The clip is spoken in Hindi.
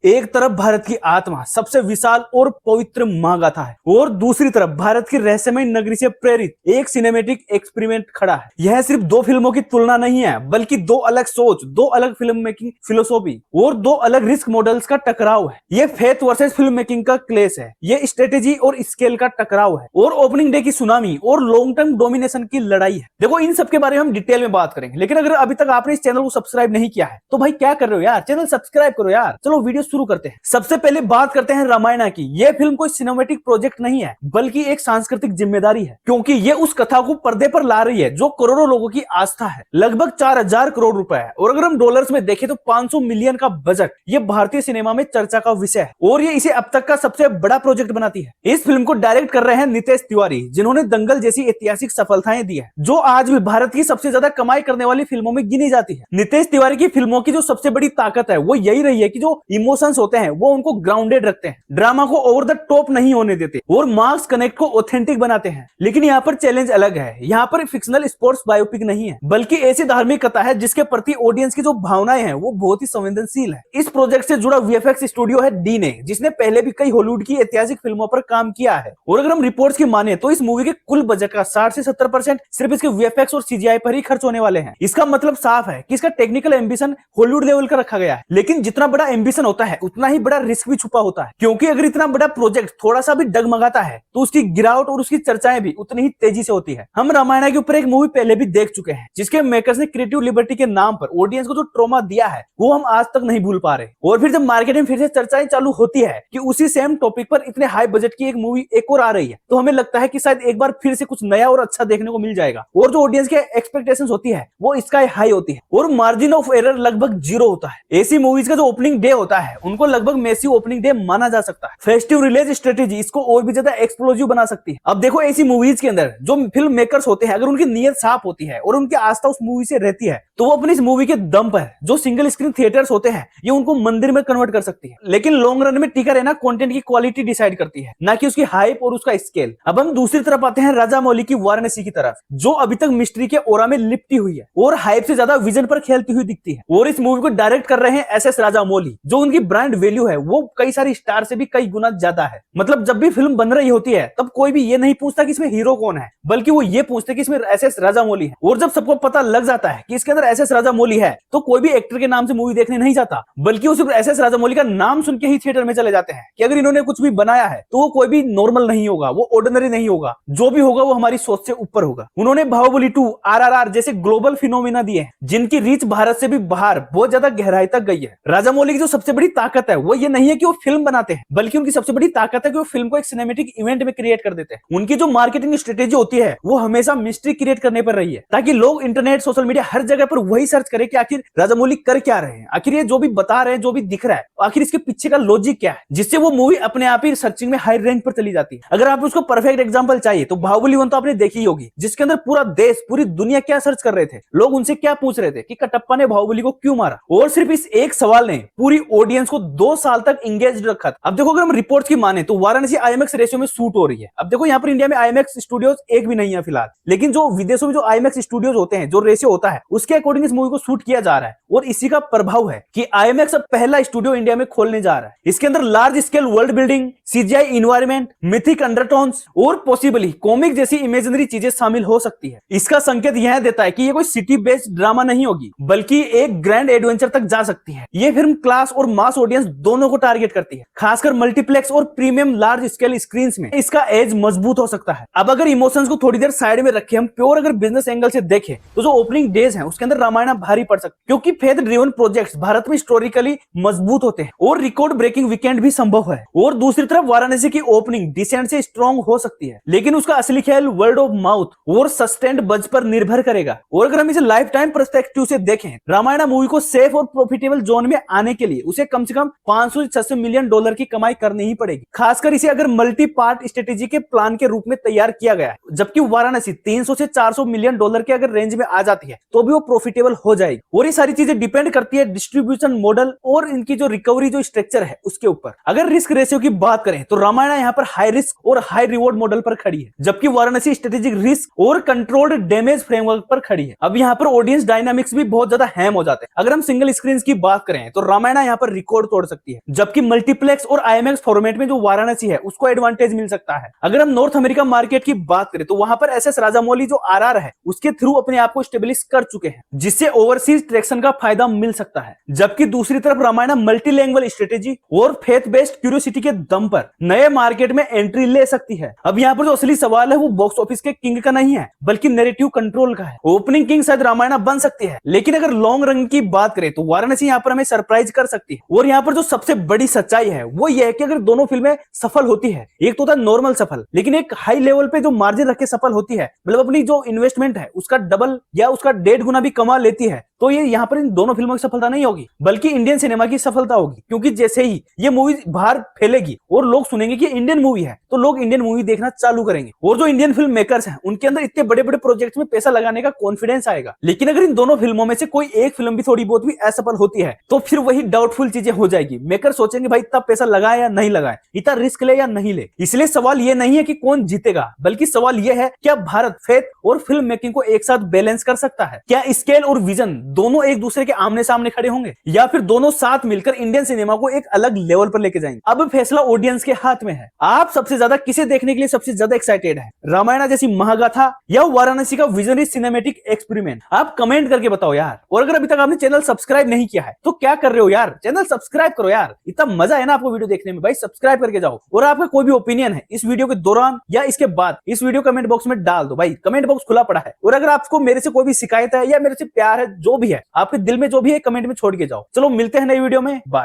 एक तरफ भारत की आत्मा सबसे विशाल और पवित्र मां गाथा है और दूसरी तरफ भारत की रहस्यमय नगरी से प्रेरित एक सिनेमैटिक एक्सपेरिमेंट खड़ा है। यह सिर्फ दो फिल्मों की तुलना नहीं है, बल्कि दो अलग सोच, दो अलग फिल्म मेकिंग फिलोसॉफी और दो अलग रिस्क मॉडल्स का टकराव है। यह फेथ वर्सेस फिल्म मेकिंग का क्लेश है, यह स्ट्रेटेजी और स्केल का टकराव है और ओपनिंग डे की सुनामी और लॉन्ग टर्म डोमिनेशन की लड़ाई है। देखो, इन सब के बारे में हम डिटेल में बात करेंगे, लेकिन अगर अभी तक आपने इस चैनल को सब्सक्राइब नहीं किया है तो भाई क्या कर रहे हो यार, चैनल सब्सक्राइब करो यार। चलो वीडियो शुरू करते हैं। सबसे पहले बात करते हैं रामायण की। यह फिल्म कोई सिनेमैटिक प्रोजेक्ट नहीं है, बल्कि एक सांस्कृतिक जिम्मेदारी है, क्योंकि ये उस कथा को पर्दे पर ला रही है जो करोड़ों लोगों की आस्था है। लगभग 4000 करोड़ रुपए है और अगर हम डॉलर्स में देखें तो 500 मिलियन का बजट। ये भारतीय सिनेमा में चर्चा का विषय है और ये इसे अब तक का सबसे बड़ा प्रोजेक्ट बनाती है। इस फिल्म को डायरेक्ट कर रहे हैं नितेश तिवारी, जिन्होंने दंगल जैसी ऐतिहासिक सफलताएं दी है, जो आज भी भारत की सबसे ज्यादा कमाई करने वाली फिल्मों में गिनी जाती है। नितेश तिवारी की फिल्मों की जो सबसे बड़ी ताकत है वो यही रही है कि जो इमोशंस होते हैं वो उनको ग्राउंडेड रखते हैं, ड्रामा को ओवर द टॉप नहीं होने देते और मास कनेक्ट को ऑथेंटिक बनाते हैं। लेकिन यहाँ पर चैलेंज अलग है। यहाँ पर फिक्शनल स्पोर्ट्स बायोपिक नहीं है, बल्कि ऐसी धार्मिक कथा है जिसके प्रति ऑडियंस की जो भावनाएं हैं वो बहुत ही संवेदनशील है। इस प्रोजेक्ट से जुड़ा वीएफएक्स स्टूडियो है डीने, जिसने पहले भी कई हॉलीवुड की ऐतिहासिक फिल्मों पर काम किया है और अगर हम रिपोर्ट्स की माने तो इस मूवी के कुल बजट का 60 से 70% सिर्फ इसके वीएफएक्स और सीजीआई पर ही खर्च होने वाले हैं। इसका मतलब साफ है कि इसका टेक्निकल एम्बिशन हॉलीवुड लेवल का रखा गया है। लेकिन जितना बड़ा एम्बिशन होता है उतना ही बड़ा रिस्क भी छुपा होता है, क्योंकि अगर इतना बड़ा प्रोजेक्ट थोड़ा सा भी डगमगाता है तो उसकी गिरावट और उसकी चर्चाएं भी उतनी ही तेजी से होती है। हम रामायण के ऊपर एक मूवी पहले भी देख चुके हैं, जिसके मेकर्स ने क्रिएटिव लिबर्टी के नाम पर ऑडियंस को जो ट्रॉमा दिया है वो हम आज तक नहीं भूल पा रहे। और फिर जब मार्केट में फिर से चर्चाएं चालू होती है कि उसी सेम टॉपिक पर इतने हाई बजट की एक मूवी एक और आ रही है, तो हमें लगता है कि शायद एक बार फिर से कुछ नया और अच्छा देखने को मिल जाएगा और जो ऑडियंस की एक्सपेक्टेशंस होती है वो इसका हाई होती है और मार्जिन ऑफ एरर लगभग 0 होता है। ऐसी मूवीज का जो ओपनिंग डे होता है उनको लगभग मेसी ओपनिंग डे माना जा सकता है। फेस्टिव रिलीज स्ट्रेटेजी इसको और भी ज्यादा एक्सप्लोसिव बना सकती है। अब देखो, ऐसी मूवीज के अंदर जो फिल्म मेकर्स होते हैं, अगर उनकी नीयत साफ होती है और उनकी आस्था उस मूवी से रहती है तो वो अपनी इस मूवी के दम पर जो सिंगल स्क्रीन थिएटर्स होते हैं ये उनको मंदिर में कन्वर्ट कर सकती है। लेकिन लॉन्ग रन में टिका रहना कंटेंट की क्वालिटी डिसाइड करती है, ना कि उसकी हाइप और उसका स्केल। अब हम दूसरी तरफ आते हैं राजामौली की वाराणसी की तरफ, जो अभी तक मिस्ट्री के ओरा में लिपटी हुई है और हाइप से ज्यादा विजन पर खेलती हुई दिखती है। और इस मूवी को डायरेक्ट कर रहे हैं एसएस राजामौली, जो उनकी ब्रांड वैल्यू है वो कई सारी स्टार से भी कई गुना ज्यादा है। मतलब जब भी फिल्म बन रही होती है तब कोई भी ये नहीं पूछता कि इसमें हीरो कौन है, बल्कि वो ये पूछते कि इसमें एसएस राजामौली है। और जब सबको पता लग जाता है कि इसके अंदर एसएस राजामौली है तो कोई भी एक्टर के नाम से मूवी देखने नहीं जाता, बल्कि वो सिर्फ एसएस राजामौली का नाम सुन के ही थिएटर में चले जाते हैं कि अगर इन्होंने कुछ भी बनाया है तो वो कोई भी नॉर्मल नहीं होगा, वो ऑर्डिनरी नहीं होगा, जो भी होगा वो हमारी सोच से ऊपर होगा। उन्होंने बाहुबली 2, आरआरआर जैसे ग्लोबल फिनोमिना दिए हैं, जिनकी रीच भारत से भी बाहर बहुत ज्यादा गहराई तक गई है। राजामौली की जो सबसे बड़ी ताकत है वो ये नहीं है कि वो फिल्म बनाते हैं, बल्कि उनकी सबसे बड़ी ताकत है कि वो फिल्म को एक सिनेमैटिक इवेंट में क्रिएट कर देते हैं। उनकी जो मार्केटिंग स्ट्रेटेजी होती है वो हमेशा मिस्ट्री क्रिएट करने पर रही है, ताकि लोग इंटरनेट, सोशल मीडिया, हर जगह पर वही सर्च करें कि आखिर राजामौली कर क्या रहे हैं, आखिर ये जो भी बता रहे हैं, जो भी दिख रहा है, आखिर इसके पीछे का लॉजिक क्या है, जिससे वो मूवी अपने आप ही सर्चिंग में हाई रैंक पर चली जाती है। अगर आप उसको परफेक्ट एग्जांपल चाहिए तो बाहुबली 1 तो आपने देखी ही होगी, जिसके अंदर पूरा देश, पूरी दुनिया क्या सर्च कर रहे थे, लोग उनसे क्या पूछ रहे थे कि कटप्पा ने बाहुबली को क्यों मारा, और सिर्फ इस एक सवाल ने पूरी ऑडियंस को 2 साल तक एंगेज रखा था। अब देखो, अगर हम रिपोर्ट्स की माने तो वाराणसी आईएमएक्स रेशियो में शूट हो रही है। अब देखो, यहाँ पर इंडिया में आईएमएक्स स्टूडियोज एक भी नहीं है फिलहाल, लेकिन जो विदेशों में जो आईएमएक्स स्टूडियोज होते हैं, जो रेशियो होता है उसके अकॉर्डिंग इस मूवी को शूट किया जा रहा है। और इसी का प्रभाव है कि आईएमएक्स अब पहला स्टूडियो इंडिया में खोलने जा रहा है। इसके अंदर large scale world building, CGI environment, mythic undertones और पॉसिबली कॉमिक जैसी इमेजिनरी चीजें शामिल हो सकती है। इसका संकेत यह देता है कि ये कोई सिटी बेस्ड ड्रामा नहीं होगी, बल्कि एक ग्रैंड एडवेंचर तक जा सकती है। ये फिल्म क्लास और मास ऑडियंस दोनों को टारगेट करती है, खासकर मल्टीप्लेक्स और प्रीमियम लार्ज स्केल स्क्रीन में इसका एज मजबूत हो सकता है। अब अगर इमोशंस को थोड़ी देर साइड में रखें, हम प्योर अगर बिजनेस एंगल से देखें तो जो ओपनिंग डेज हैं उसके अंदर रामायण भारी पड़ सकती है, क्योंकि फेथ ड्रिवन प्रोजेक्ट्स भारत में हिस्टोरिकली मजबूत होते हैं और रिकॉर्ड ब्रेकिंग वीकेंड भी संभव है। और दूसरी तरफ वाराणसी की ओपनिंग डिसेंट से स्ट्रॉन्ग हो सकती है, लेकिन उसका असली खेल वर्ड ऑफ माउथ और सस्टेन्ड बज पर निर्भर करेगा। और अगर हम इसे लाइफ टाइम पर्सपेक्टिव से देखें, रामायण मूवी को सेफ और प्रॉफिटेबल जोन में आने के लिए उसे कम से कम 500 से 600 मिलियन डॉलर की कमाई करनी ही पड़ेगी, खासकर इसे अगर मल्टी पार्ट स्ट्रेटेजी के प्लान के रूप में तैयार किया गया है। जबकि वाराणसी 300 से 400 मिलियन डॉलर के अगर रेंज में आ जाती है तो भी वो प्रॉफिटेबल हो जाएगी। और ये सारी चीजें डिपेंड करती है डिस्ट्रीब्यूशन मॉडल और इनकी जो रिकवरी जो स्ट्रक्चर है उसके ऊपर। अगर रिस्क रेशियो की बात करें तो रामायण यहाँ पर हाई रिस्क और हाई रिवॉर्ड मॉडल पर खड़ी है, जबकि वाराणसी स्ट्रेटेजिक रिस्क और कंट्रोल्ड डैमेज फ्रेमवर्क पर खड़ी है। अब यहाँ पर ऑडियंस डायनामिक्स भी बहुत ज्यादा हैम हो जाते हैं। अगर हम सिंगल स्क्रीन की बात करें तो रामायण यहाँ पर रिकॉर्ड तोड़ सकती है, जबकि मल्टीप्लेक्स और आईएमएक्स फॉर्मेट में जो वाराणसी है उसको एडवांटेज मिल सकता है। अगर हम नॉर्थ अमेरिका मार्केट की बात करें तो वहां पर एसएस राजामौली जो आरआर है उसके थ्रू अपने आप को स्टेब्लिश कर चुके हैं, जिससे ओवरसीज ट्रैक्शन का फायदा मिल सकता है। जबकि दूसरी तरफ रामायण मल्टीलैंग्वेज स्ट्रेटेजी और फेथ बेस्ड क्यूरियोसिटी के दम पर नए मार्केट में एंट्री ले सकती है। अब यहाँ पर जो असली सवाल है वो बॉक्स ऑफिस के किंग का नहीं है बल्कि नैरेटिव कंट्रोल का है। ओपनिंग किंग शायद रामायण बन सकती है, लेकिन अगर लॉन्ग रन की बात करें तो वाराणसी यहाँ पर हमें सरप्राइज कर सकती है। और यहाँ पर जो सबसे बड़ी सच्चाई है वो ये है कि अगर दोनों फिल्में सफल होती है, एक तो होता है नॉर्मल सफल, लेकिन एक हाई लेवल पे जो मार्जिन रख के सफल होती है, मतलब अपनी जो इन्वेस्टमेंट है उसका डबल या उसका 1.5 गुना भी कमा लेती है, तो ये यहाँ पर इन दोनों फिल्मों की सफलता नहीं होगी बल्कि इंडियन सिनेमा की सफलता होगी। क्योंकि जैसे ही ये मूवी बाहर फैलेगी और लोग सुनेंगे कि इंडियन मूवी है, तो लोग इंडियन मूवी देखना चालू करेंगे और जो इंडियन फिल्म मेकर्स हैं उनके अंदर इतने बड़े बड़े प्रोजेक्ट में पैसा लगाने का कॉन्फिडेंस आएगा। लेकिन अगर इन दोनों फिल्मों में से कोई एक फिल्म भी थोड़ी बहुत भी असफल होती है तो फिर वही डाउटफुल चीजें हो जाएगी। मेकर सोचेंगे भाई इतना पैसा लगाए या नहीं लगाए, इतना रिस्क ले या नहीं ले। इसलिए सवाल ये नहीं है कि कौन जीतेगा, बल्कि सवाल ये है क्या भारत फेथ और फिल्म मेकिंग को एक साथ बैलेंस कर सकता है। क्या स्केल और विजन दोनों एक दूसरे के आमने सामने खड़े होंगे या फिर दोनों साथ मिलकर इंडियन सिनेमा को एक अलग लेवल पर लेके जाएंगे। अब फैसला ऑडियंस के हाथ में है। आप सबसे ज्यादा किसे देखने के लिए सबसे ज्यादा एक्साइटेड है, रामायण जैसी महागाथा या वाराणसी का विजनरी सिनेमैटिक एक्सपेरिमेंट? आप कमेंट करके बताओ यार। और अगर अभी तक आपने चैनल सब्सक्राइब नहीं किया है तो क्या कर रहे हो यार, चैनल सब्सक्राइब करो यार। इतना मजा है ना आपको वीडियो देखने में, भाई सब्सक्राइब करके जाओ। और आपका कोई भी ओपिनियन है इस वीडियो के दौरान या इसके बाद, इस वीडियो कमेंट बॉक्स में डाल दो। भाई कमेंट बॉक्स खुला पड़ा है। और अगर आपको मेरे से कोई भी शिकायत है या मेरे से प्यार है, जो भी है आपके दिल में जो भी है, कमेंट में छोड़ के जाओ। चलो मिलते हैं नई वीडियो में, बाय।